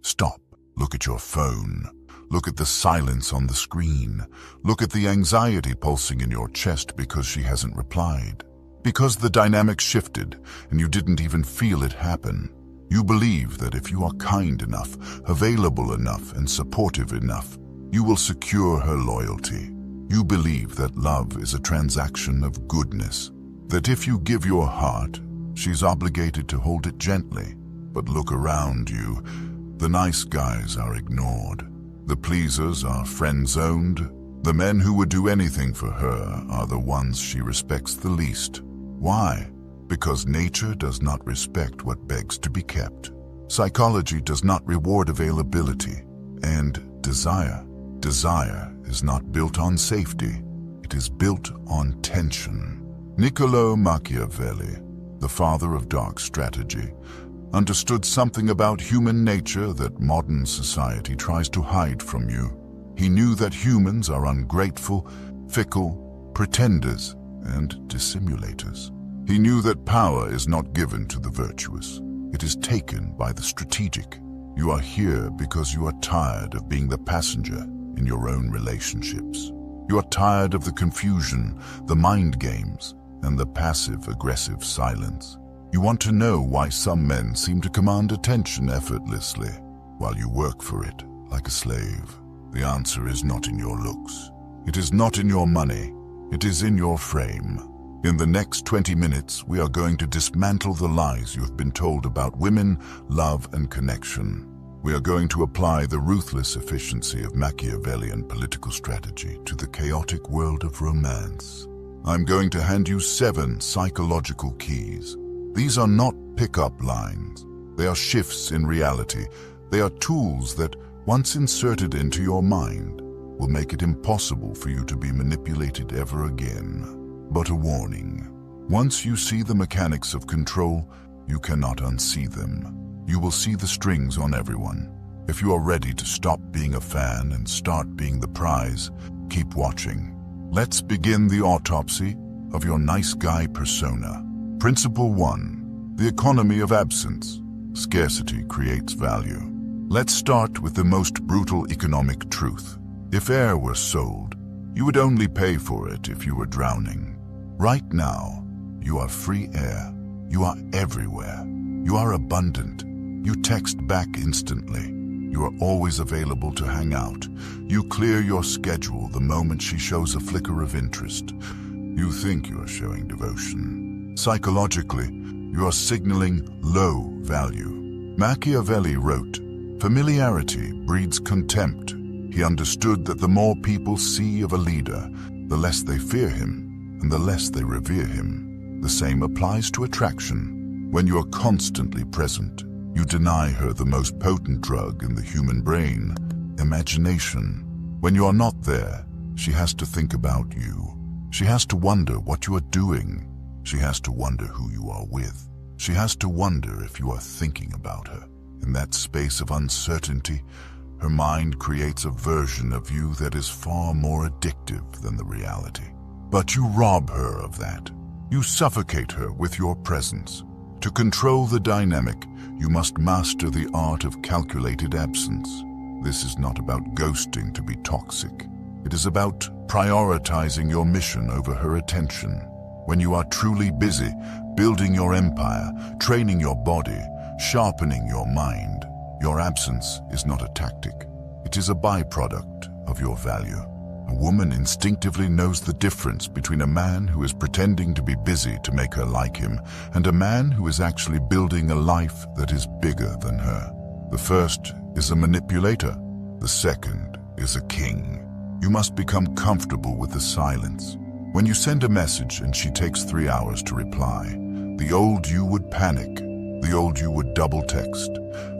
Stop. Look at your phone. Look at the silence on the screen. Look at the anxiety pulsing in your chest because she hasn't replied. Because the dynamic shifted and you didn't even feel it happen. You believe that if you are kind enough, available enough, and supportive enough, you will secure her loyalty. You believe that love is a transaction of goodness, that if you give your heart, she's obligated to hold it gently. But look around you. The nice guys are ignored. The pleasers are friend-zoned. The men who would do anything for her are the ones she respects the least. Why? Because nature does not respect what begs to be kept. Psychology does not reward availability. And desire. Desire is not built on safety. It is built on tension. Niccolò Machiavelli, the father of dark strategy, understood something about human nature that modern society tries to hide from you. He knew that humans are ungrateful, fickle, pretenders, and dissimulators. He knew that power is not given to the virtuous. It is taken by the strategic. You are here because you are tired of being the passenger in your own relationships. You are tired of the confusion, the mind games, and the passive-aggressive silence. You want to know why some men seem to command attention effortlessly, while you work for it like a slave. The answer is not in your looks. It is not in your money. It is in your frame. In the next 20 minutes, we are going to dismantle the lies you have been told about women, love, and connection. We are going to apply the ruthless efficiency of Machiavellian political strategy to the chaotic world of romance. I'm going to hand you 7 psychological keys. These are not pick-up lines. They are shifts in reality. They are tools that, once inserted into your mind, will make it impossible for you to be manipulated ever again. But a warning. Once you see the mechanics of control, you cannot unsee them. You will see the strings on everyone. If you are ready to stop being a fan and start being the prize, keep watching. Let's begin the autopsy of your nice guy persona. Principle 1. The economy of absence. Scarcity creates value. Let's start with the most brutal economic truth. If air were sold, you would only pay for it if you were drowning. Right now, you are free air. You are everywhere. You are abundant. You text back instantly. You are always available to hang out. You clear your schedule the moment she shows a flicker of interest. You think you are showing devotion. Psychologically, you are signaling low value. Machiavelli wrote, "Familiarity breeds contempt." He understood that the more people see of a leader, the less they fear him, and the less they revere him. The same applies to attraction. When you are constantly present, you deny her the most potent drug in the human brain, imagination. When you are not there, she has to think about you. She has to wonder what you are doing. She has to wonder who you are with. She has to wonder if you are thinking about her. In that space of uncertainty, her mind creates a version of you that is far more addictive than the reality. But you rob her of that. You suffocate her with your presence. To control the dynamic, you must master the art of calculated absence. This is not about ghosting to be toxic. It is about prioritizing your mission over her attention. When you are truly busy, building your empire, training your body, sharpening your mind, your absence is not a tactic. It is a byproduct of your value. A woman instinctively knows the difference between a man who is pretending to be busy to make her like him and a man who is actually building a life that is bigger than her. The first is a manipulator. The second is a king. You must become comfortable with the silence. When you send a message and she takes 3 hours to reply, the old you would panic. The old you would double text.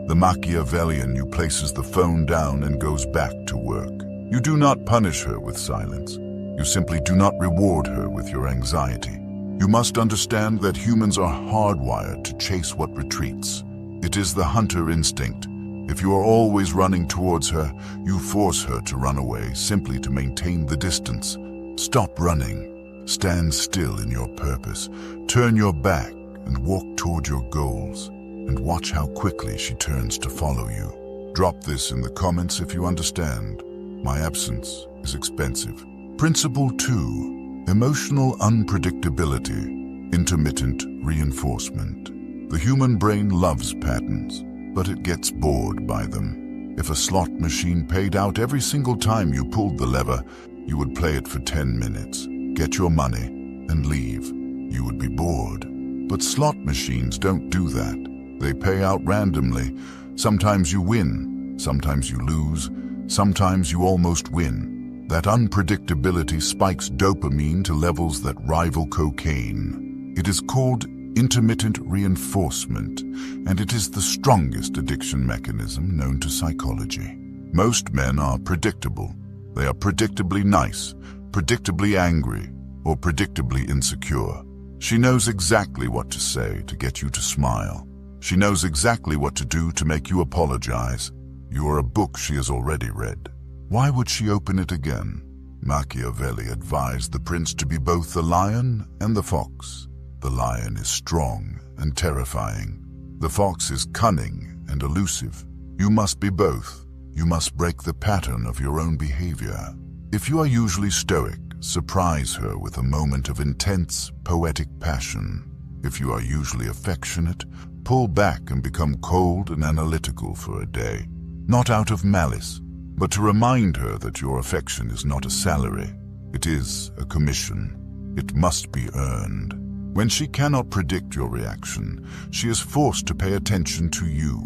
The Machiavellian you places the phone down and goes back to work. You do not punish her with silence. You simply do not reward her with your anxiety. You must understand that humans are hardwired to chase what retreats. It is the hunter instinct. If you are always running towards her, you force her to run away simply to maintain the distance. Stop running. Stand still in your purpose. Turn your back and walk toward your goals. And watch how quickly she turns to follow you. Drop this in the comments if you understand. My absence is expensive. Principle 2. Emotional unpredictability, intermittent reinforcement. The human brain loves patterns, but it gets bored by them. If a slot machine paid out every single time you pulled the lever, you would play it for 10 minutes, get your money, and leave. You would be bored. But slot machines don't do that. They pay out randomly. Sometimes you win, sometimes you lose, sometimes you almost win. That unpredictability spikes dopamine to levels that rival cocaine. It is called intermittent reinforcement, and it is the strongest addiction mechanism known to psychology. Most men are predictable. They are predictably nice, predictably angry, or predictably insecure. She knows exactly what to say to get you to smile. She knows exactly what to do to make you apologize. You are a book she has already read. Why would she open it again? Machiavelli advised the prince to be both the lion and the fox. The lion is strong and terrifying. The fox is cunning and elusive. You must be both. You must break the pattern of your own behavior. If you are usually stoic, surprise her with a moment of intense, poetic passion. If you are usually affectionate, pull back and become cold and analytical for a day. Not out of malice, but to remind her that your affection is not a salary. It is a commission. It must be earned. When she cannot predict your reaction, she is forced to pay attention to you.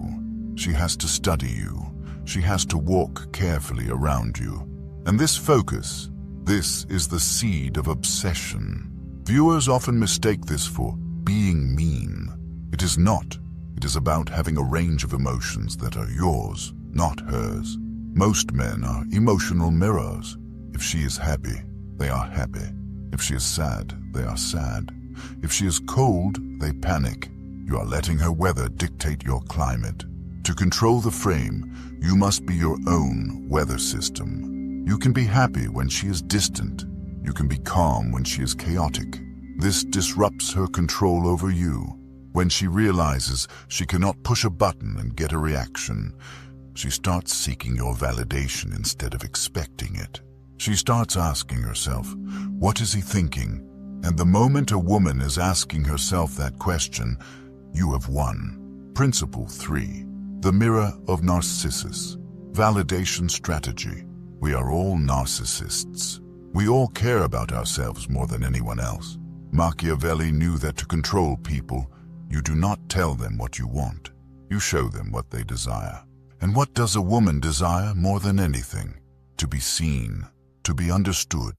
She has to study you. She has to walk carefully around you. And this focus, this is the seed of obsession. Viewers often mistake this for being mean. It is not. It is about having a range of emotions that are yours, not hers. Most men are emotional mirrors. If she is happy, they are happy. If she is sad, they are sad. If she is cold, they panic. You are letting her weather dictate your climate. To control the frame, you must be your own weather system. You can be happy when she is distant. You can be calm when she is chaotic. This disrupts her control over you. When she realizes she cannot push a button and get a reaction, she starts seeking your validation instead of expecting it. She starts asking herself, what is he thinking? And the moment a woman is asking herself that question, you have won. Principle 3. The mirror of Narcissus. Validation strategy. We are all narcissists. We all care about ourselves more than anyone else. Machiavelli knew that to control people, you do not tell them what you want. You show them what they desire. And what does a woman desire more than anything? To be seen, to be understood,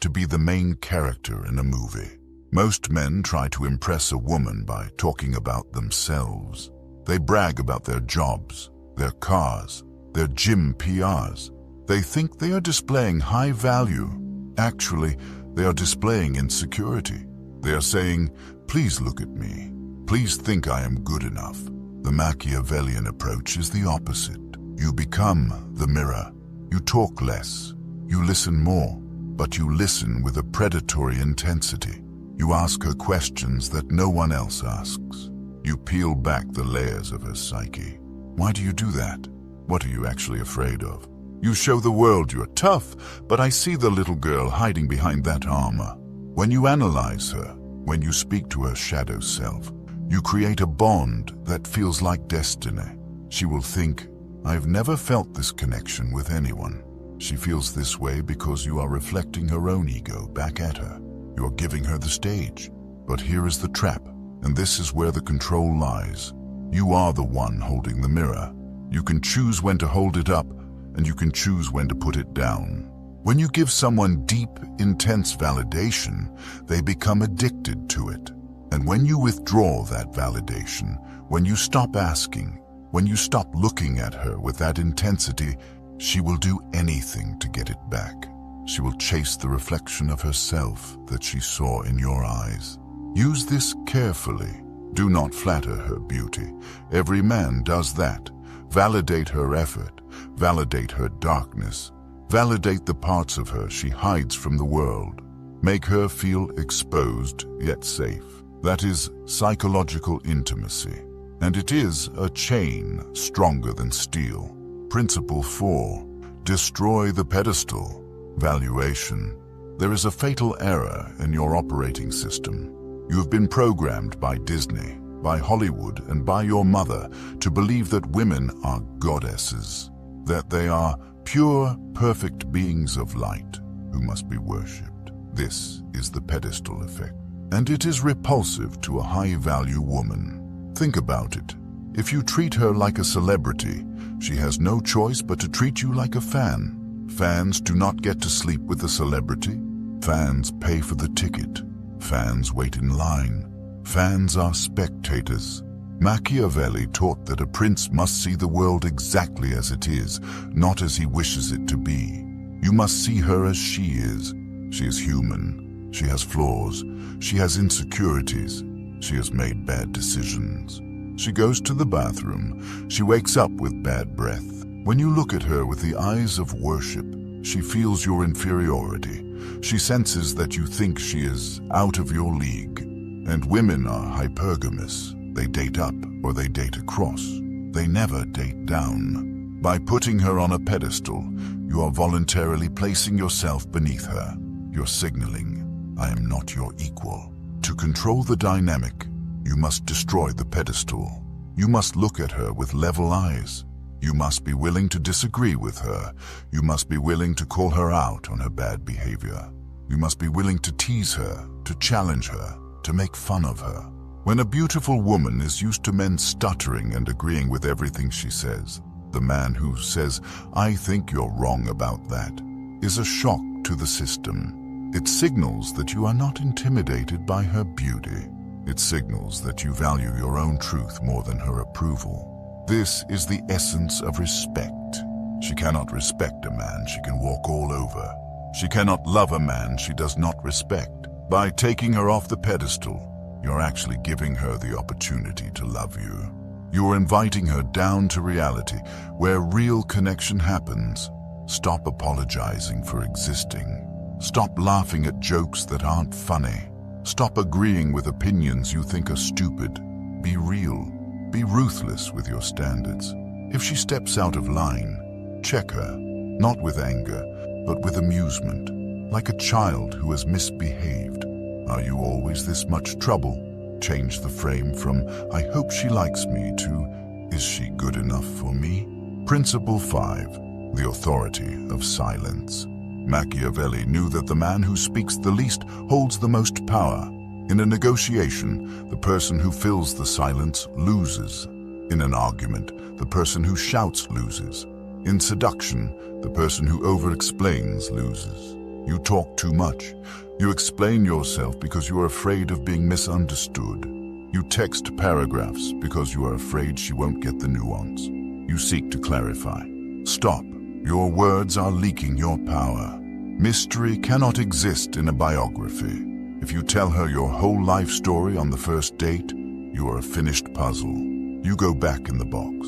to be the main character in a movie. Most men try to impress a woman by talking about themselves. They brag about their jobs, their cars, their gym PRs. They think they are displaying high value. Actually, they are displaying insecurity. They are saying, please look at me. Please think I am good enough. The Machiavellian approach is the opposite. You become the mirror. You talk less. You listen more, but you listen with a predatory intensity. You ask her questions that no one else asks. You peel back the layers of her psyche. Why do you do that? What are you actually afraid of? You show the world you're tough, but I see the little girl hiding behind that armor. When you analyze her, when you speak to her shadow self, you create a bond that feels like destiny. She will think, I've never felt this connection with anyone. She feels this way because you are reflecting her own ego back at her. You're giving her the stage. But here is the trap, and this is where the control lies. You are the one holding the mirror. You can choose when to hold it up, and you can choose when to put it down. When you give someone deep, intense validation, they become addicted to it. And when you withdraw that validation, when you stop asking, when you stop looking at her with that intensity, she will do anything to get it back. She will chase the reflection of herself that she saw in your eyes. Use this carefully. Do not flatter her beauty. Every man does that. Validate her effort. Validate her darkness. Validate the parts of her she hides from the world. Make her feel exposed yet safe. That is psychological intimacy. And it is a chain stronger than steel. Principle 4. Destroy the pedestal. Valuation. There is a fatal error in your operating system. You have been programmed by Disney, by Hollywood, and by your mother to believe that women are goddesses, that they are pure, perfect beings of light who must be worshipped. This is the pedestal effect, and it is repulsive to a high-value woman. Think about it. If you treat her like a celebrity, she has no choice but to treat you like a fan. Fans do not get to sleep with the celebrity. Fans pay for the ticket. Fans wait in line. Fans are spectators. Machiavelli taught that a prince must see the world exactly as it is, not as he wishes it to be. You must see her as she is. She is human. She has flaws. She has insecurities. She has made bad decisions. She goes to the bathroom. She wakes up with bad breath. When you look at her with the eyes of worship, she feels your inferiority. She senses that you think she is out of your league. And women are hypergamous. They date up or they date across. They never date down. By putting her on a pedestal, you are voluntarily placing yourself beneath her. You're signaling, I am not your equal. To control the dynamic, you must destroy the pedestal. You must look at her with level eyes. You must be willing to disagree with her. You must be willing to call her out on her bad behavior. You must be willing to tease her, to challenge her, to make fun of her. When a beautiful woman is used to men stuttering and agreeing with everything she says, the man who says, I think you're wrong about that, is a shock to the system. It signals that you are not intimidated by her beauty. It signals that you value your own truth more than her approval. This is the essence of respect. She cannot respect a man she can walk all over. She cannot love a man she does not respect. By taking her off the pedestal, you're actually giving her the opportunity to love you. You're inviting her down to reality, where real connection happens. Stop apologizing for existing. Stop laughing at jokes that aren't funny. Stop agreeing with opinions you think are stupid. Be real. Be ruthless with your standards. If she steps out of line, check her, not with anger, but with amusement, like a child who has misbehaved. Are you always this much trouble? Change the frame from, I hope she likes me, to, is she good enough for me? Principle 5. The authority of silence. Machiavelli knew that the man who speaks the least holds the most power. In a negotiation, the person who fills the silence loses. In an argument, the person who shouts loses. In seduction, the person who over-explains loses. You talk too much. You explain yourself because you are afraid of being misunderstood. You text paragraphs because you are afraid she won't get the nuance. You seek to clarify. Stop. Your words are leaking your power. Mystery cannot exist in a biography. If you tell her your whole life story on the first date, you are a finished puzzle. You go back in the box.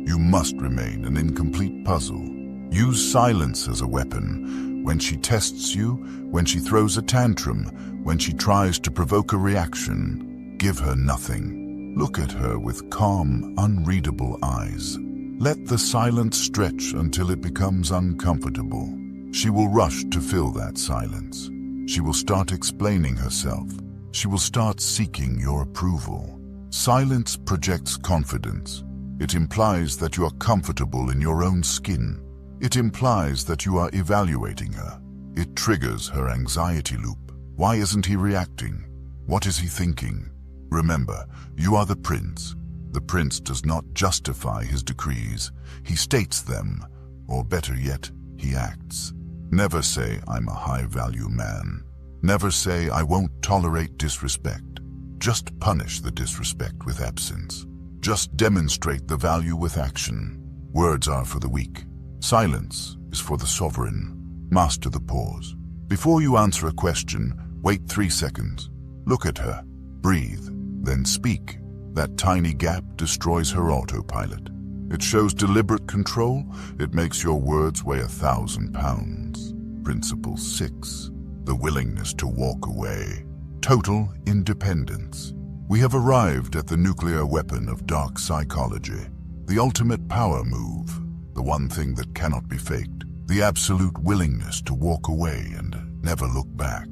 You must remain an incomplete puzzle. Use silence as a weapon. When she tests you, when she throws a tantrum, when she tries to provoke a reaction, give her nothing. Look at her with calm, unreadable eyes. Let the silence stretch until it becomes uncomfortable. She will rush to fill that silence. She will start explaining herself. She will start seeking your approval. Silence projects confidence. It implies that you are comfortable in your own skin. It implies that you are evaluating her. It triggers her anxiety loop. Why isn't he reacting? What is he thinking? Remember, you are the prince. The prince does not justify his decrees. He states them, or better yet, he acts. Never say, I'm a high-value man. Never say, I won't tolerate disrespect. Just punish the disrespect with absence. Just demonstrate the value with action. Words are for the weak. Silence is for the sovereign. Master the pause. Before you answer a question, wait 3 seconds. Look at her. Breathe. Then speak. That tiny gap destroys her autopilot. It shows deliberate control. It makes your words weigh 1,000 pounds. Principle 6. The willingness to walk away. Total independence. We have arrived at the nuclear weapon of dark psychology. The ultimate power move. the one thing that cannot be faked, the absolute willingness to walk away and never look back.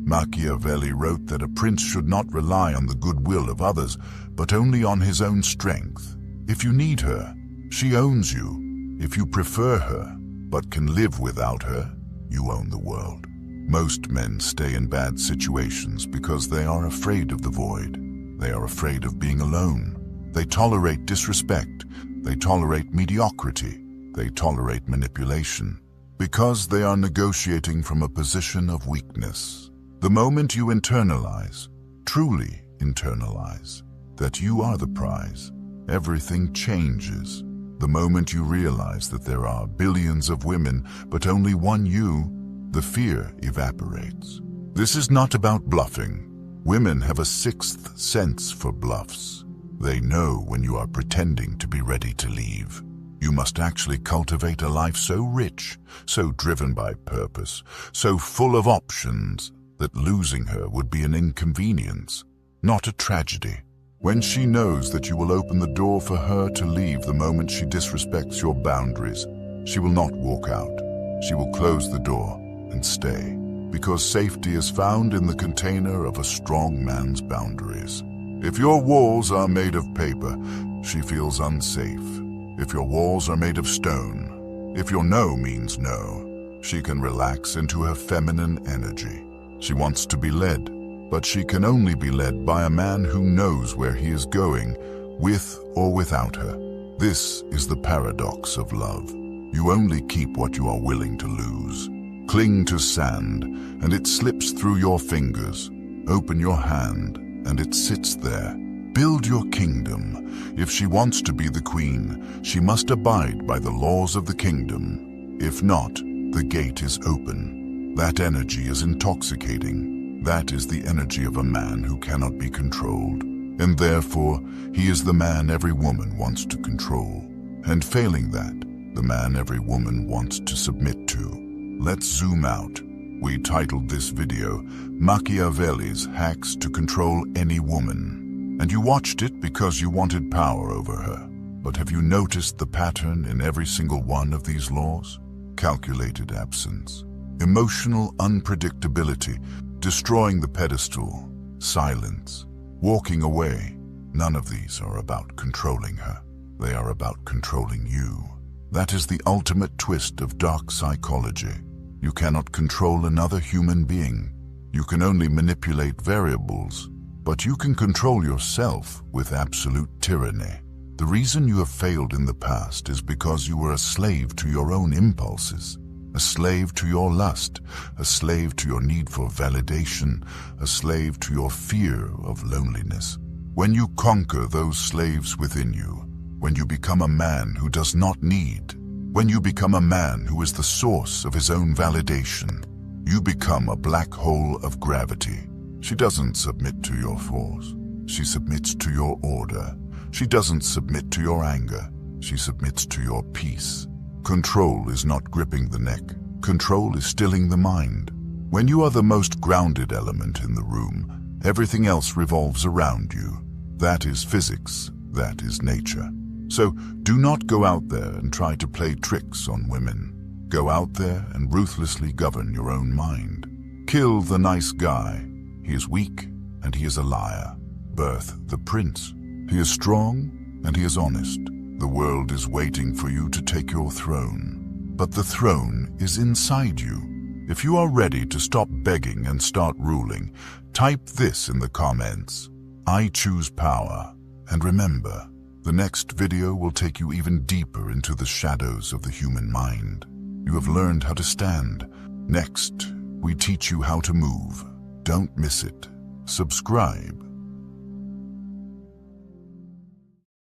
Machiavelli wrote that a prince should not rely on the goodwill of others, but only on his own strength. If you need her, she owns you. If you prefer her, but can live without her, you own the world. Most men stay in bad situations because they are afraid of the void. They are afraid of being alone. They tolerate disrespect. They tolerate mediocrity. They tolerate manipulation. Because they are negotiating from a position of weakness. The moment you internalize, truly internalize, that you are the prize, everything changes. The moment you realize that there are billions of women, but only one you, the fear evaporates. This is not about bluffing. Women have a sixth sense for bluffs. They know when you are pretending to be ready to leave. You must actually cultivate a life so rich, so driven by purpose, so full of options, that losing her would be an inconvenience, not a tragedy. When she knows that you will open the door for her to leave the moment she disrespects your boundaries, she will not walk out. She will close the door and stay, because safety is found in the container of a strong man's boundaries. If your walls are made of paper, she feels unsafe. If your walls are made of stone, if your no means no, she can relax into her feminine energy. She wants to be led, but she can only be led by a man who knows where he is going, with or without her. This is the paradox of love. You only keep what you are willing to lose. Cling to sand, and it slips through your fingers. Open your hand, and it sits there. Build your kingdom. If she wants to be the queen, she must abide by the laws of the kingdom. If not, the gate is open. That energy is intoxicating. That is the energy of a man who cannot be controlled. And therefore, he is the man every woman wants to control. And failing that, the man every woman wants to submit to. Let's zoom out. We titled this video, Machiavelli's Hacks to Control Any Woman. And you watched it because you wanted power over her. But have you noticed the pattern in every single one of these laws? Calculated absence. Emotional unpredictability, destroying the pedestal, silence, walking away. None of these are about controlling her. They are about controlling you. That is the ultimate twist of dark psychology. You cannot control another human being. You can only manipulate variables, but you can control yourself with absolute tyranny. The reason you have failed in the past is because you were a slave to your own impulses. A slave to your lust, a slave to your need for validation, a slave to your fear of loneliness. When you conquer those slaves within you, when you become a man who does not need, when you become a man who is the source of his own validation, you become a black hole of gravity. She doesn't submit to your force. She submits to your order. She doesn't submit to your anger. She submits to your peace. Control is not gripping the neck. Control is stilling the mind. When you are the most grounded element in the room, everything else revolves around you. That is physics. That is nature. So do not go out there and try to play tricks on women. Go out there and ruthlessly govern your own mind. Kill the nice guy. He is weak and he is a liar. Birth the prince. He is strong and he is honest. The world is waiting for you to take your throne, but the throne is inside you. If you are ready to stop begging and start ruling, type this in the comments. I choose power. And remember, the next video will take you even deeper into the shadows of the human mind. You have learned how to stand. Next, we teach you how to move. Don't miss it. Subscribe